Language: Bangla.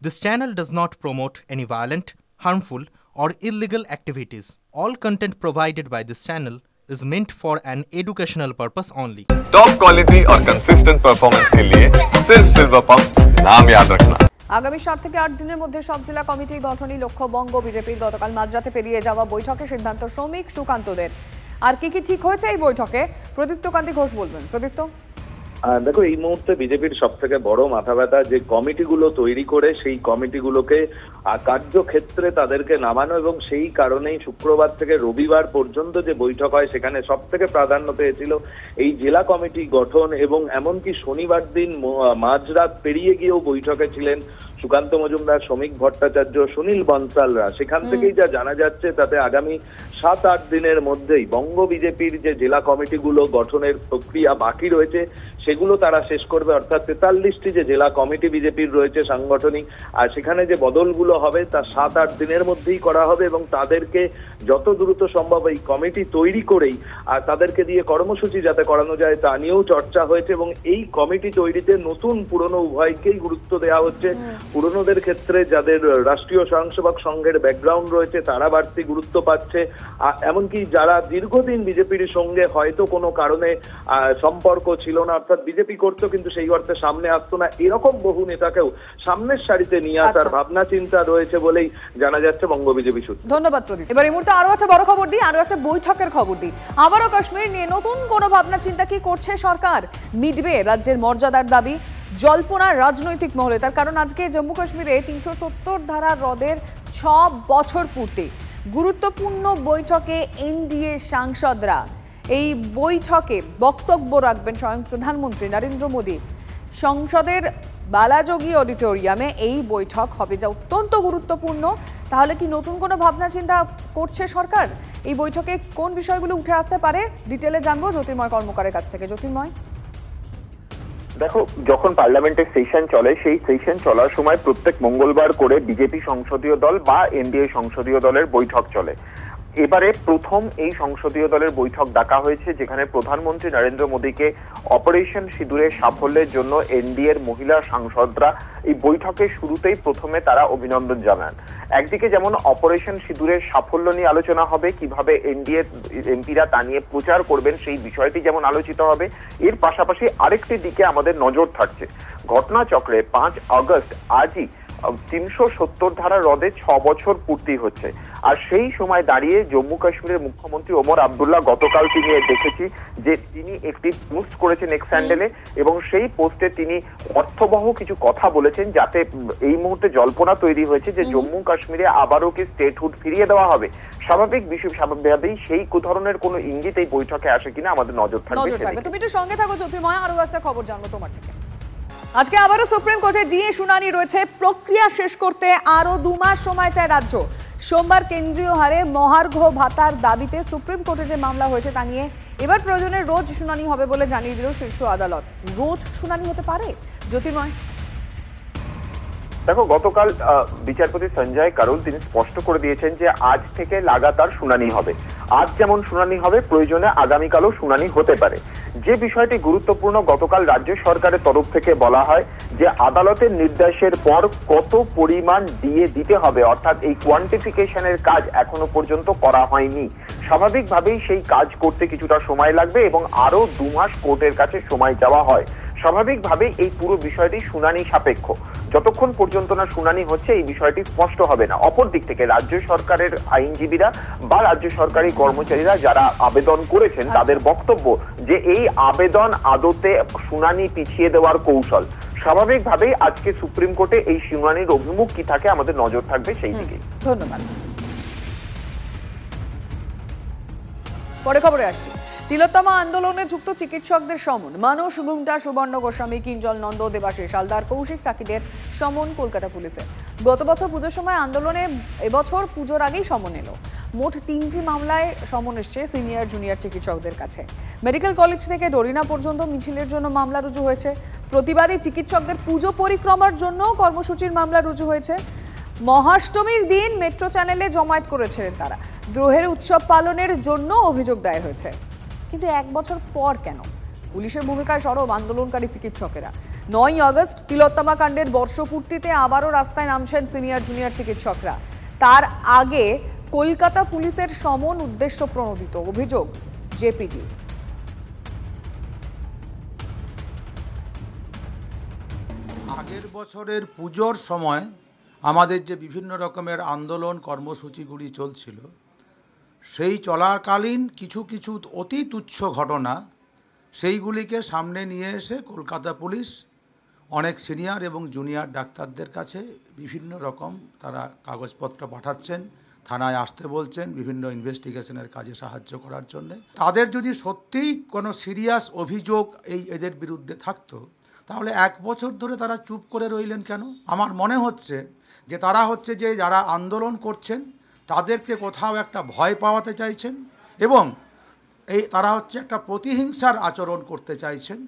This channel does not promote any violent, harmful, or illegal activities. All content provided by this channel is meant for an educational purpose only. Top quality और कंसिस्टेंट परफॉर्मेंस के लिए सिर्फ सिल्वर पंप्स नाम याद रखना। আগামী 7 থেকে 8 দিনের মধ্যে সব জেলা কমিটি গঠনই লক্ষ্য বঙ্গ বিজেপির গতকাল মাঝরাতে পেরিয়ে যাওয়া বৈঠকে সিদ্ধান্ত শ্রমিক সুকান্তদের। আর কি ঠিক হয়েছে এই বৈঠকে প্রদীপ্ত কান্তি ঘোষ বলবেন। প্রদীপ্ত, দেখো, এই মুহূর্তে বিজেপির সব থেকে বড় মাথা ব্যথা যে কমিটিগুলো তৈরি করে সেই কমিটিগুলোকে কার্যক্ষেত্রে তাদেরকে নামানো, এবং সেই কারণেই শুক্রবার থেকে রবিবার পর্যন্ত যে বৈঠক হয় সেখানে সব থেকে প্রাধান্য পেয়েছিল এই জেলা কমিটি গঠন, এবং এমনকি শনিবার দিন মাঝরাত পেরিয়ে গিয়েও বৈঠকে ছিলেন সুকান্ত মজুমদার, শ্রমিক ভট্টাচার্য, সুনীল বনসালরা। সেখান থেকেই যা জানা যাচ্ছে তাতে আগামী 7-8 দিনের মধ্যেই বঙ্গ বিজেপির যে জেলা কমিটিগুলো গঠনের প্রক্রিয়া বাকি রয়েছে সেগুলো তারা শেষ করবে। অর্থাৎ 43টি যে জেলা কমিটি বিজেপির রয়েছে সাংগঠনিক, আর সেখানে যে বদলগুলো হবে তা 7-8 দিনের মধ্যেই করা হবে, এবং তাদেরকে যত দ্রুত সম্ভব এই কমিটি তৈরি করেই আর তাদেরকে দিয়ে কর্মসূচি যাতে করানো যায় তা নিয়েও চর্চা হয়েছে। এবং এই কমিটি তৈরিতে নতুন পুরনো উভয়কেই গুরুত্ব দেওয়া হচ্ছে। পুরনোদের ক্ষেত্রে যাদের রাষ্ট্রীয় স্বয়ংসেবক সংঘের ব্যাকগ্রাউন্ড রয়েছে তারা বাড়তি গুরুত্ব পাচ্ছে, এমনকি যারা দীর্ঘদিন বিজেপির সঙ্গে হয়তো কোনো কারণে সম্পর্ক ছিল না, অর্থাৎ বিজেপি করতো কিন্তু সেই অর্থে সামনে আসতো না, এরকম বহু নেতাকেও সামনের সারিতে নিয়ে আসার ভাবনা চিন্তা রয়েছে বলেই জানা যাচ্ছে বঙ্গ বিজেপি সূত্রে। ধন্যবাদ প্রদীপ। এবার এই মুহূর্তে আরো একটা বড় খবর দিই, আরো একটা বৈঠকের খবর দিই। আবারও কাশ্মীর নিয়ে নতুন কোনো ভাবনা চিন্তা কি করছে সরকার? মিটবে রাজ্যের মর্যাদার দাবি? জল্পনা রাজনৈতিক মহলে, তার কারণ আজকে জম্মু কাশ্মীরে 370 ধারা হ্রদের 6 বছর পূর্তি। গুরুত্বপূর্ণ বৈঠকে এনডিএ সাংসদরা। এই বৈঠকে বক্তব্য রাখবেন স্বয়ং প্রধানমন্ত্রী নরেন্দ্র মোদী। সংসদের বালাযোগী অডিটোরিয়ামে এই বৈঠক হবে, যা অত্যন্ত গুরুত্বপূর্ণ। তাহলে কি নতুন কোনো ভাবনা চিন্তা করছে সরকার? এই বৈঠকে কোন বিষয়গুলো উঠে আসতে পারে ডিটেলে জানবো জ্যোতির্ময় কর্মকারের কাছ থেকে। জ্যোতির্ময়, দেখো, যখন পার্লামেন্টের সেশন চলে সেই সেশন চলার সময় প্রত্যেক মঙ্গলবার করে বিজেপি সংসদীয় দল বা এনডিএ সংসদীয় দলের বৈঠক চলে। এবারে প্রথম এই সংসদীয় দলের বৈঠক ডাকা হয়েছে, যেখানে প্রধানমন্ত্রী নরেন্দ্র মোদীকে অপারেশন সিঁদুরের সাফল্যের জন্য এনডিএর মহিলা সাংসদরা এই বৈঠকের শুরুতেই প্রথমে তারা অভিনন্দন জানান। একদিকে যেমন অপারেশন সিঁদুরের সাফল্য নিয়ে আলোচনা হবে, কিভাবে এনডিএ এমপিরা তা নিয়ে প্রচার করবেন সেই বিষয়টি যেমন আলোচিত হবে, এর পাশাপাশি আরেকটি দিকে আমাদের নজর থাকছে ঘটনাচক্রে 5 আগস্ট আজই 370 ধারা হ্রদে 6 বছর পূর্তি হচ্ছে। আর সেই সময় দাঁড়িয়ে জম্মু কাশ্মীরের মুখ্যমন্ত্রী ওমর আব্দুল্লাহ গতকাল তিনি দেখেছি যে তিনি একটি পোস্ট করেছেন এক্স হ্যান্ডেলে, এবং সেই পোস্টে তিনি অর্থবহ কিছু কথা বলেছেন, যাতে এই মুহূর্তে জল্পনা তৈরি হয়েছে যে জম্মু কাশ্মীরে আবারও কি স্টেটহুড ফিরিয়ে দেওয়া হবে। স্বাভাবিকভাবেই সেই ধরনের কোনো ইঙ্গিত এই বৈঠকে আসে কিনা আমাদের নজর থাকবে। তুমি একটু সঙ্গে থাকো জ্যোতির্ময়, আরো একটা খবর জানবো তোমার থেকে। আজকে আবারও সুপ্রিম কোর্টে ডিএ শুনানি রয়েছে। প্রক্রিয়া শেষ করতে আরো 2 মাস সময় চায় রাজ্য। সোমবার কেন্দ্রীয় হারে মহার্ঘ ভাতার দাবিতে সুপ্রিম কোর্টে যে মামলা হয়েছে তা নিয়ে এবার প্রয়োজনে রোজ শুনানি হবে বলে জানিয়ে দিল শীর্ষ আদালত। রোজ শুনানি হতে পারে জ্যোতির্ময়? দেখো, গতকাল বিচারপতি সঞ্জয় কারোল তিনি স্পষ্ট করে দিয়েছেন যে আজ থেকে লাগাতার শুনানি হবে। আজ যেমন শুনানি হবে, প্রয়োজনে আগামীকালও শুনানি হতে পারে। যে বিষয়টি গুরুত্বপূর্ণ, গতকাল রাজ্য সরকারের তরফ থেকে বলা হয় যে আদালতের নির্দেশের পর কত পরিমাণ ডিএ দিতে হবে, অর্থাৎ এই কোয়ান্টিফিকেশনের কাজ এখনো পর্যন্ত করা হয়নি। স্বাভাবিকভাবেই সেই কাজ করতে কিছুটা সময় লাগবে, এবং আরো 2 মাস কোর্টের কাছে সময় চাওয়া হয়। স্বাভাবিকভাবে এই পুরো বিষয়টি শুনানি সাপেক্ষ। যতক্ষণ পর্যন্ত না শুনানি হচ্ছে এই বিষয়টি স্পষ্ট হবে না। অপর দিক থেকে রাজ্য সরকারের আইনজীবীরা বা রাজ্য সরকারি কর্মচারীরা যারা আবেদন করেছেন তাদের বক্তব্য যে এই আবেদন আদতে শুনানি পিছিয়ে দেওয়ার কৌশল। স্বাভাবিকভাবেই আজকে সুপ্রিম কোর্টে এই শুনানির অভিমুখ কি থাকে আমাদের নজর থাকবে সেই দিকে। ধন্যবাদ। পরে খবরে আসছি। তিলোত্তমা আন্দোলনে যুক্ত চিকিৎসকদের সমন। মানস গুমটা, সুবর্ণ গোস্বামী, কিঞ্জল নন্দ, দেবাশিস হালদার, কৌশিক চাকিদের সমন কলকাতা পুলিশের। গত বছর পুজোর সময় আন্দোলনে এবছর পুজোর আগেই সমন এলো। মোট 3টি মামলায় সমন এসছে সিনিয়র জুনিয়র চিকিৎসকদের কাছে। মেডিকেল কলেজ থেকে ডরিনা পর্যন্ত মিছিলের জন্য মামলা রুজু হয়েছে। প্রতিবাদী চিকিৎসকদের পুজো পরিক্রমার জন্য কর্মসূচির মামলা রুজু হয়েছে। মহাষ্টমীর দিন মেট্রো চ্যানেলে জমায়েত করেছিলেন তারা। দ্রোহের উৎসব পালনের জন্য অভিযোগ দায়ের হয়েছে। কিন্তু 1 বছর পর কেন পুলিশের ভূমিকায় সরব আন্দোলনকারী চিকিৎসকেরা। 9ই আগস্ট তিলোত্তমা কাণ্ডের বর্ষপূর্তিতে আবারও রাস্তায় নামছেন সিনিয়র জুনিয়র চিকিৎসকরা। তার আগে কলকাতা পুলিশের সমন উদ্দেশ্য প্রণোদিত, অভিযোগ জেপিটির। আগের বছরের পুজোর সময় আমাদের যে বিভিন্ন রকমের আন্দোলন কর্মসূচিগুলি চলছিল, সেই চলাকালীন কিছু কিছু অতি তুচ্ছ ঘটনা, সেইগুলিকে সামনে নিয়ে এসে কলকাতা পুলিশ অনেক সিনিয়র এবং জুনিয়র ডাক্তারদের কাছে বিভিন্ন রকম তারা কাগজপত্র পাঠাচ্ছেন, থানায় আসতে বলছেন বিভিন্ন ইনভেস্টিগেশনের কাজে সাহায্য করার জন্য। তাদের যদি সত্যিই কোনো সিরিয়াস অভিযোগ এদের বিরুদ্ধে থাকতো, তাহলে 1 বছর ধরে তারা চুপ করে রইলেন কেন? আমার মনে হচ্ছে যে তারা যে যারা আন্দোলন করছেন তাদেরকে কোথাও একটা ভয় পাওয়াতে চাইছেন এবং তারা একটা প্রতিহিংসার আচরণ করতে চাইছেন।